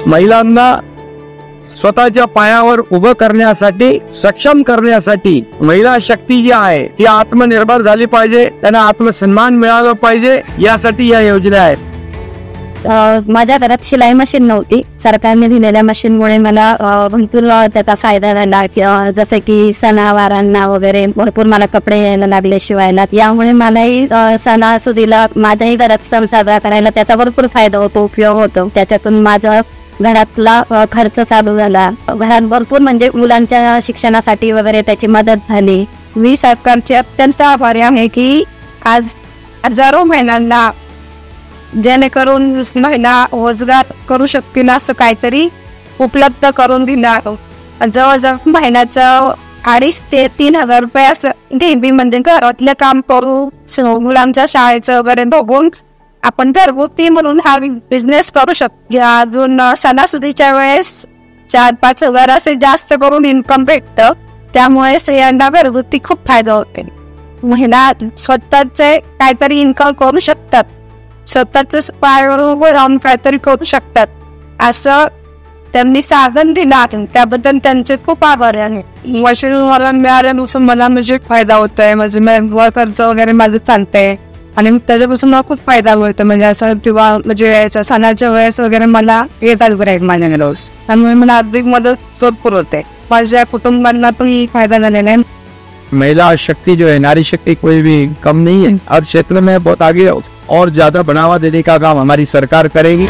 महिलांना स्वतःच्या पायावर उभं करण्यासाठी, सक्षम करण्यासाठी महिला शक्ती जी आहे ती आत्मनिर्भर झाली पाहिजे, त्यांना आत्मसन्मान मिळाला पाहिजे, यासाठी या योजना आहेत. माझ्या घरात शिलाई मशीन नव्हती. सरकारने दिलेल्या मशीनमुळे मला भरपूर त्याचा फायदा झाला. जसं की सणावारांना वगैरे भरपूर मला कपडे यायला लागले शिवायला. यामुळे मलाही सणासुदीला माझ्याही घरात सण साजरा करायला त्याचा भरपूर फायदा होतो, उपयोग होतो. त्याच्यातून माझा घरातला खर्च चालू झाला. घरात भरपूर म्हणजे मुलांच्या शिक्षणासाठी वगैरे त्याची मदत झाली. मी सरकारचे अत्यंत आभारी आहे की आज हजारो महिलांना जेणेकरून महिला रोजगार करू शकतील असं काहीतरी उपलब्ध करून दिलं आहे. जवळजवळ महिन्याचं 2,500 ते 3,000 रुपये असं नेहमी म्हणजे घरातलं काम करू, मुलांच्या शाळेचं वगैरे बघून आपण घरगुती म्हणून हा बिझनेस करू शकतो. अजून सणासुदीच्या वेळेस 4-5 हजार असे जास्त करून इन्कम भेटतं. त्यामुळे स्त्रियांना घरगुती खूप फायदा होते. महिला स्वतःचे काहीतरी इन्कम करू शकतात, स्वतःच पायावर उभं राहून काहीतरी करू शकतात असं त्यांनी साधन दिलं आहे. त्याबद्दल त्यांचे खूप आभार आहे. मशीन मला मिळाल्यापासून मला म्हणजे फायदा होत आहे. माझं खर्च वगैरे माझं चालतंय आणि त्याच्यापासून मला खूप फायदा होतो. म्हणजे असं किंवा म्हणजे सणाच्या वेळेस वगैरे मला येतात ब्रेक माझ्याकडे रोज, त्यामुळे मला आर्थिक मदत भरपूर होते. माझ्या कुटुंबांना पण फायदा झालेला आहे. महिला शक्ति जो है, नारी शक्ति कोई भी कम नहीं है. हर क्षेत्र में बहुत आगे और ज्यादा बढ़ावा देने का काम हमारी सरकार करेगी.